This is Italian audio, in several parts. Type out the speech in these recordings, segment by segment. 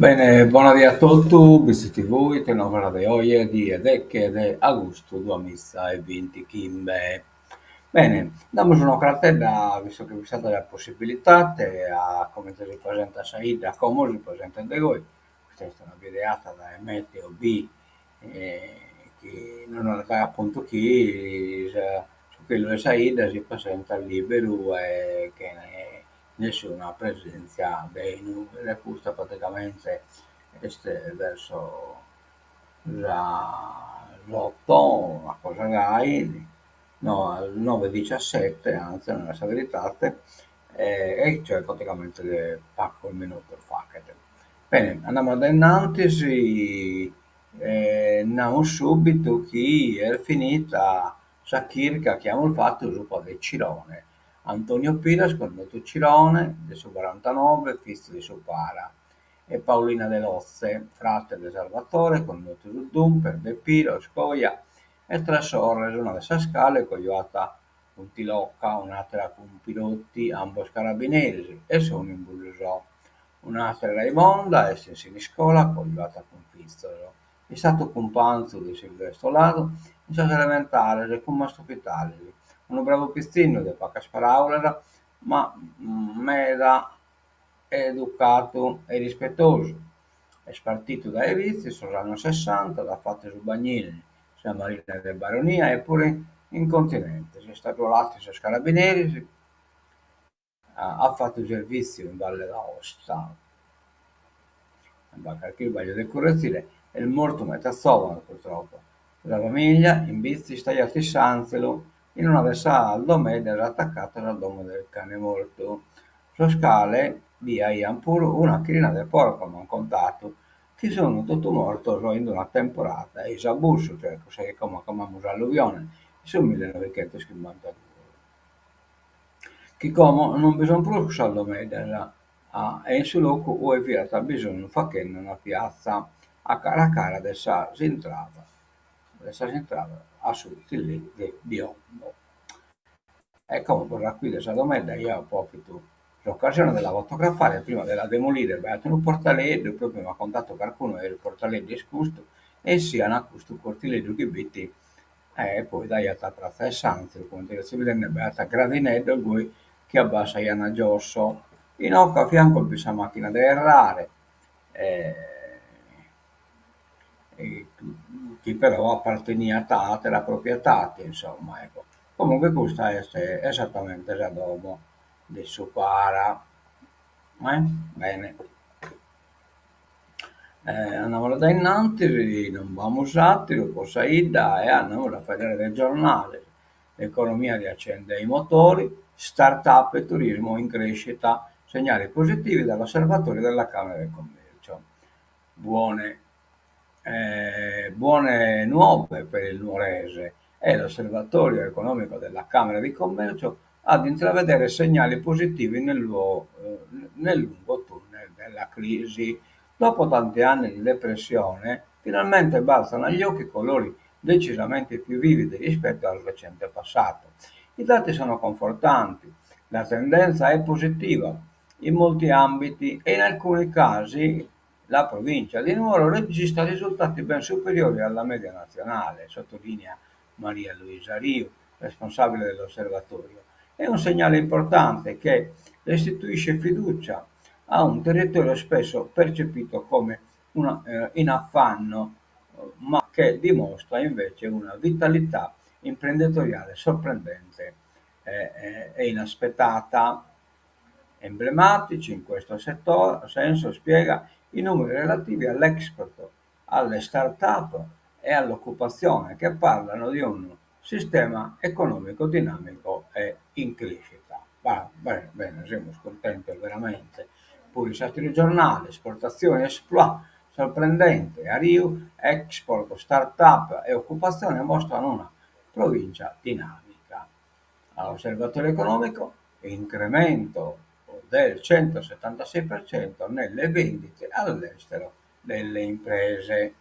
Bene, buonasera a tutti, visti voi, te ne parla di oggi, di Edecche di agosto 2020. Bene, diamo una cartella, visto che vi è stata la possibilità, a come si ripresenta Saida, come si ripresenta di voi. Questa è una videata da Meteo B, che non è appunto chi, su quello di Saida si presenta libero e che nessuna presenza dei numeri, questo praticamente verso l'8, una cosa gai, no, al 9,17, anzi, nella sua verità, e cioè praticamente pacco il minuto fa. Bene, andiamo ad innanzi, andiamo subito che è finita Shakir che abbiamo fatto su del Cirone. Antonio Piras con il Cirone del suo 49, Fisto di Sopara e Paolina De Lozze, frate di Salvatore con il suo Dumper, De Piro, Scoia e tre sorelle, una delle scale cogliata un Tilocca, un'altra con Pirotti, ambos carabinieri e sono in Bullisò. Un'altra Raimonda, essere in scuola, cogliata con Pizzolo. È stato companzo di Silvestro Lago, in sua elementare, con Mastropitale, un bravo pizzino di Pacca Sparaula, ma meda educato e rispettoso. È spartito dai vizi, sono anni 60, l'ha fatto su Bagnini, San Marina del Baronia, eppure in continente. Si è stato l'altro sui carabinieri, ha fatto servizio in Valle d'Aosta, perché il Vaglio del Correzzile è il morto Metazzovano purtroppo. La famiglia in vizi stagliati Sanzelo in una versaldo media era attaccata al domo del cane morto. Su scale via Ian pur una chilina del porco non contato che sono tutto morto in una temporata e Isabusso, cioè cos'è come alluvione, sul 1952. Chi come non bisogna più saldo media e in su loco o è virata bisogno fa che una piazza a cara dessa entrata a sud lì di Biondo. E come vorrà qui questa domanda io approfitto l'occasione della fotografare prima della demolire beato un portaleddo proprio mi ha contatto qualcuno del portaleddo escusto e sia a questo cortileggio che bitti e poi dai a Piazza e Sanzio come si vede beata gradinello lui che abbassa Iana Giosso in occo a fianco questa macchina da errare eh, e che però apparteneva a Tate, la proprietà, insomma, ecco. Comunque questa è esattamente la domo di Supara. Bene. Andiamo da innanzi, non vamo usati, lo posso ida e andiamo a vedere del giornale. L'economia riaccende i motori, start-up e turismo in crescita, segnali positivi dall'osservatorio della Camera del Commercio. Buone buone nuove per il nuorese e l'Osservatorio economico della Camera di Commercio ad intravedere segnali positivi nel lungo tunnel della crisi. Dopo tanti anni di depressione, finalmente balzano agli occhi colori decisamente più vividi rispetto al recente passato. I dati sono confortanti, la tendenza è positiva in molti ambiti e in alcuni casi la provincia di Nuoro registra risultati ben superiori alla media nazionale, sottolinea Maria Luisa Rio, responsabile dell'osservatorio. È un segnale importante che restituisce fiducia a un territorio spesso percepito come in affanno, ma che dimostra invece una vitalità imprenditoriale sorprendente e inaspettata. Emblematici in questo senso spiega i numeri relativi all'export, alle start-up e all'occupazione che parlano di un sistema economico dinamico e in crescita. Bene, bene, siamo contenti veramente. Pure i altri giornali, esportazioni esploit, sorprendente, a Rio, export, start-up e occupazione mostrano una provincia dinamica. All'osservatorio economico, incremento del 176% nelle vendite all'estero delle imprese.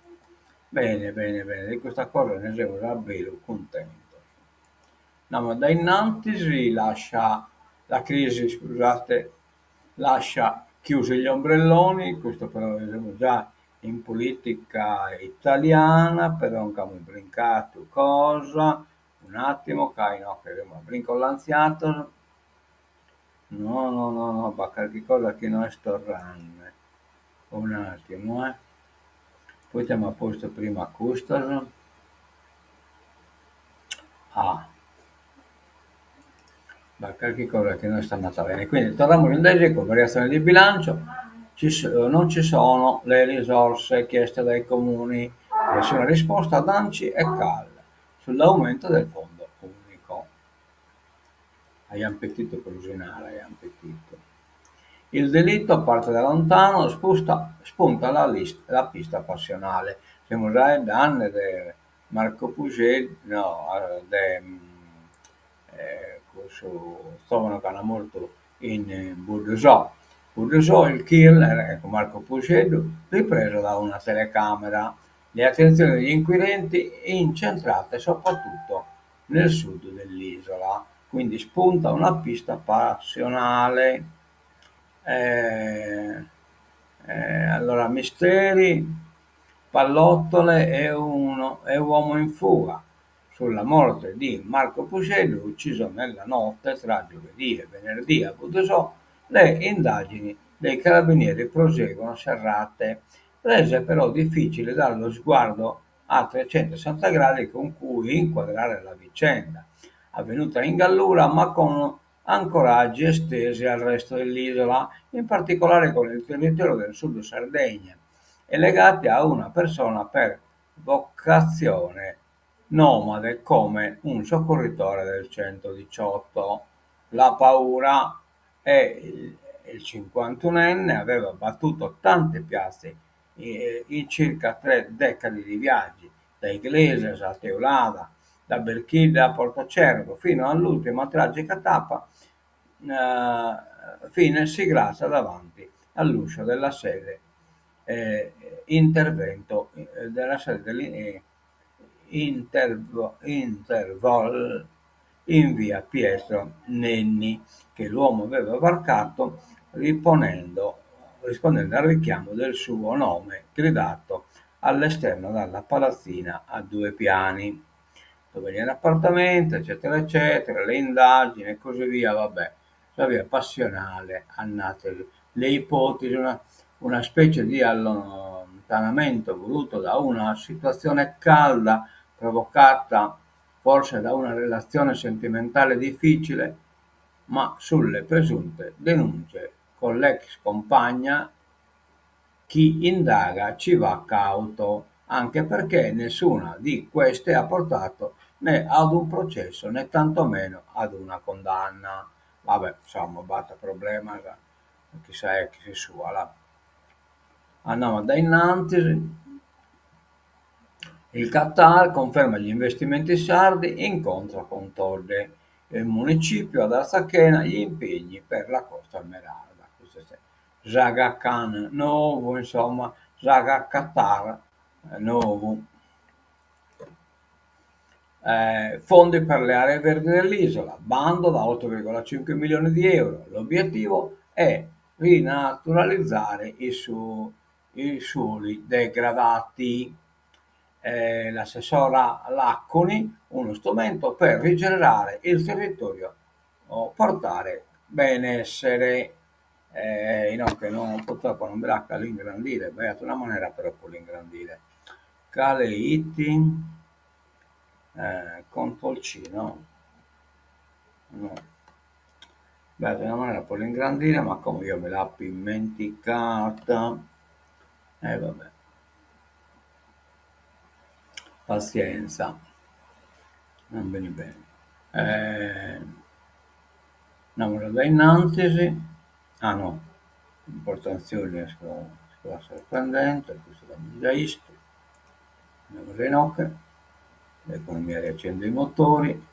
Bene, bene, bene, di questa cosa ne siamo davvero contenti. No, ma da innanzi lascia la crisi, scusate, lascia chiusi gli ombrelloni, questo però siamo già in politica italiana, però non abbiamo brincato cosa, un attimo, che no, che abbiamo brincollanziato, no, no, no, no, ma qualche cosa che non è storranne, un attimo, poi abbiamo posto prima questo, ah, ma qualche cosa che non sta andata bene. Quindi torniamo all'indagine con variazione di bilancio, non ci sono le risorse chieste dai comuni, nessuna risposta ad ANCI e CAL sull'aumento del fondo unico. Abbiamo appetito per usinare, abbiamo appetito. Il delitto parte da lontano, spunta la pista passionale. Siamo già in anni di Marco Puget, no, questo trovano che era morto in Budusò. Budusò, il killer, ecco Marco Puget, ripreso da una telecamera. Le attenzioni degli inquirenti incentrate soprattutto nel sud dell'isola, quindi spunta una pista passionale. Eh, allora, misteri, pallottole e uomo in fuga sulla morte di Marco Pucelli, ucciso nella notte tra giovedì e venerdì a Budosò. Le indagini dei carabinieri proseguono serrate, rese però difficile dallo sguardo a 360 gradi con cui inquadrare la vicenda, avvenuta in Gallura ma con ancoraggi estesi al resto dell'isola, in particolare con il territorio del sud Sardegna, e legati a una persona per vocazione nomade come un soccorritore del 118. La paura è il 51enne aveva battuto tante piazze in circa 3 decadi di viaggi, da Iglesias a Teulada, da Belchide a Portocervo, fino all'ultima tragica tappa, fine siglata davanti all'uscio della sede intervento della sede Intervol in via Pietro Nenni, che l'uomo aveva varcato rispondendo al richiamo del suo nome gridato all'esterno dalla palazzina a 2 piani, dove era appartamento, eccetera, eccetera, le indagini e così via, vabbè, la via passionale, annate le ipotesi, una specie di allontanamento voluto da una situazione calda provocata forse da una relazione sentimentale difficile, ma sulle presunte denunce con l'ex compagna chi indaga ci va cauto, anche perché nessuna di queste ha portato né ad un processo né tantomeno ad una condanna. Vabbè, insomma, basta problema, chissà chi si suola. Andiamo da innanzi. Il Qatar conferma gli investimenti sardi, incontra con Todde. Il municipio ad Arzachena gli impegni per la Costa Smeralda. Zaga Khan nuovo, insomma, Zaga Qatar nuovo. Fondi per le aree verdi dell'isola, bando da 8,5 milioni di euro. L'obiettivo è rinaturalizzare i suoli degradati. L'assessora Lacconi, uno strumento per rigenerare il territorio o portare benessere. Che purtroppo non bracca l'ingrandire, beato una maniera però può l'ingrandire. Caleiti, Ctrl C, no? Beato una maniera può l'ingrandire, ma come io me l'ho dimenticata, vabbè. Pazienza, non bene bene. Andiamo da innanzi, no, importazioni sulla sorprendente, questo l'abbiamo già visto. Andiamo da Enoch, l'economia riaccende i motori.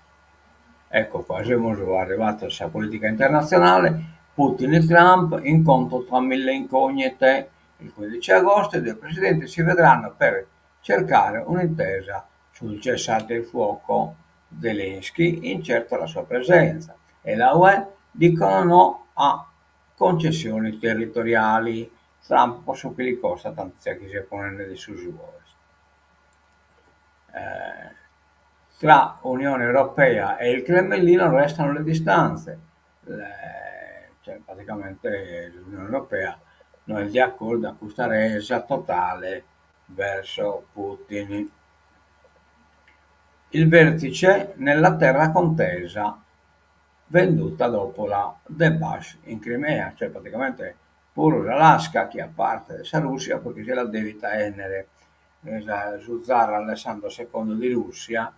Ecco qua, siamo arrivati alla politica internazionale. Putin e Trump, incontro tra mille incognite. Il 15 agosto i due presidenti si vedranno per cercare un'intesa sul cessate il fuoco. Zelensky incerta la sua presenza e la UE dicono no a concessioni territoriali. Trump posso che li costa tanto sia che si pone nelle sud-ovest. Tra Unione Europea e il Cremlino restano le distanze. Cioè praticamente l'Unione Europea non è di accordo a questa resa totale verso Putin. Il vertice nella terra contesa venduta dopo la debacle in Crimea, cioè praticamente pure l'Alaska che appartiene a Russia perché se la debita Enere, su zar Alessandro II di Russia,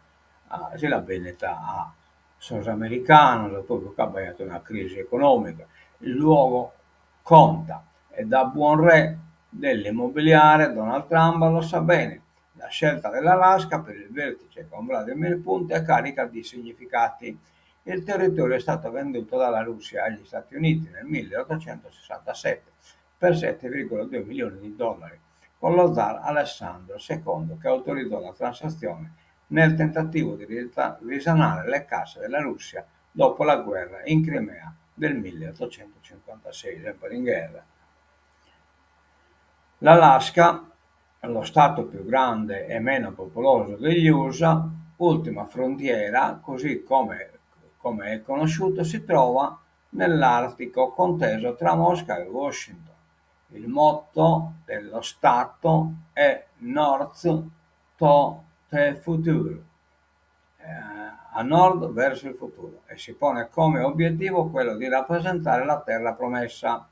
se la vendita a sono americano, dopo che ha avviato una crisi economica. Il luogo conta e da buon re dell'immobiliare Donald Trump lo sa bene. La scelta dell'Alaska per il vertice con Vladimir Putin è carica di significati. Il territorio è stato venduto dalla Russia agli Stati Uniti nel 1867 per 7,2 milioni di dollari, con lo zar Alessandro II che autorizzò la transazione nel tentativo di risanare le casse della Russia dopo la guerra in Crimea del 1856, sempre in guerra. L'Alaska, lo stato più grande e meno popoloso degli USA, ultima frontiera, così come è conosciuto, si trova nell'Artico conteso tra Mosca e Washington. Il motto dello Stato è North to the Future, a nord verso il futuro, e si pone come obiettivo quello di rappresentare la terra promessa.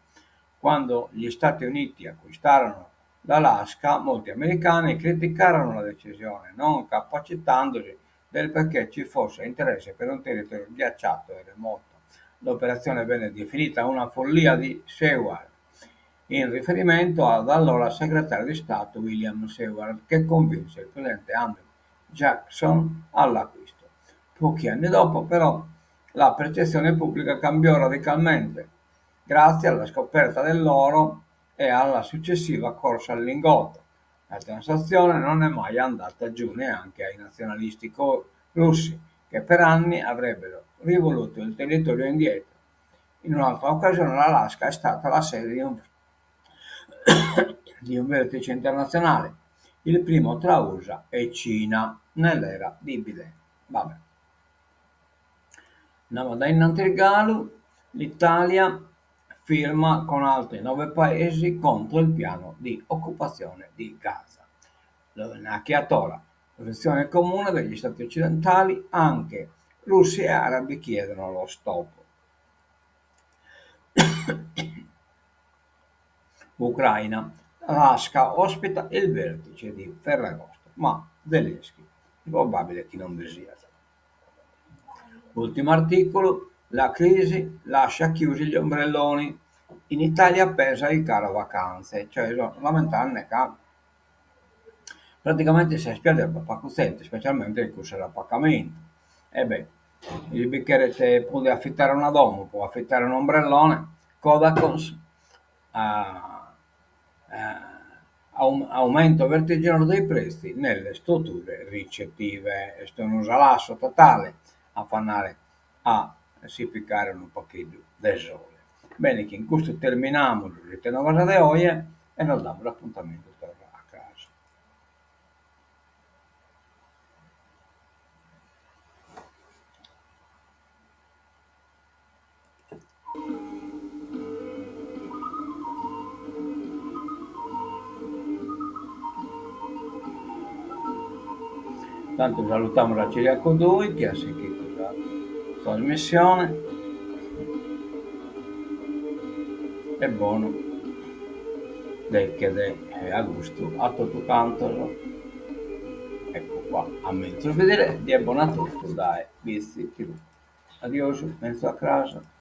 Quando gli Stati Uniti acquistarono l'Alaska, molti americani criticarono la decisione, non capacitandosi del perché ci fosse interesse per un territorio ghiacciato e remoto. L'operazione venne definita una follia di Seward, in riferimento ad allora segretario di Stato William Seward, che convinse il presidente Andrew Jackson all'acquisto. Pochi anni dopo, però, la percezione pubblica cambiò radicalmente, grazie alla scoperta dell'oro e alla successiva corsa al lingotto. La transazione non è mai andata giù neanche ai nazionalisti russi, che per anni avrebbero rivoluto il territorio indietro. In un'altra occasione l'Alaska è stata la sede di un vertice internazionale, il primo tra USA e Cina nell'era di Biden. Vabbè. Andiamo da innanzi il Galu, l'Italia firma con altri 9 paesi contro il piano di occupazione di Gaza. L'Acchiatola, posizione comune degli stati occidentali, anche russi e arabi chiedono lo stop. Ucraina, Alaska ospita il vertice di Ferragosto, ma Zelensky è probabile che non vi sia. Ultimo articolo, la crisi lascia chiusi gli ombrelloni. In Italia pesa il caro vacanze, cioè lamentare che praticamente si spiaggia il paccusente, specialmente il corso dell'appaccamento. E beh, il bicchiere se può affittare una domo, può affittare un ombrellone, Codacons, aumento vertiginoso dei prezzi nelle strutture ricettive. Questo è un salasso totale a fare a si piccare un pochino del sole. Bene, che in questo terminiamo il ritenoso de oggi e nos diamo l'appuntamento per a casa. Tanto salutiamo la Ciriaco 2 che ha seguito la trasmissione. È buono, dai che è a gusto, a tutto canto. Ecco qua, a mentre vedere di buon a tutto, dai, visti, addio, penso a casa.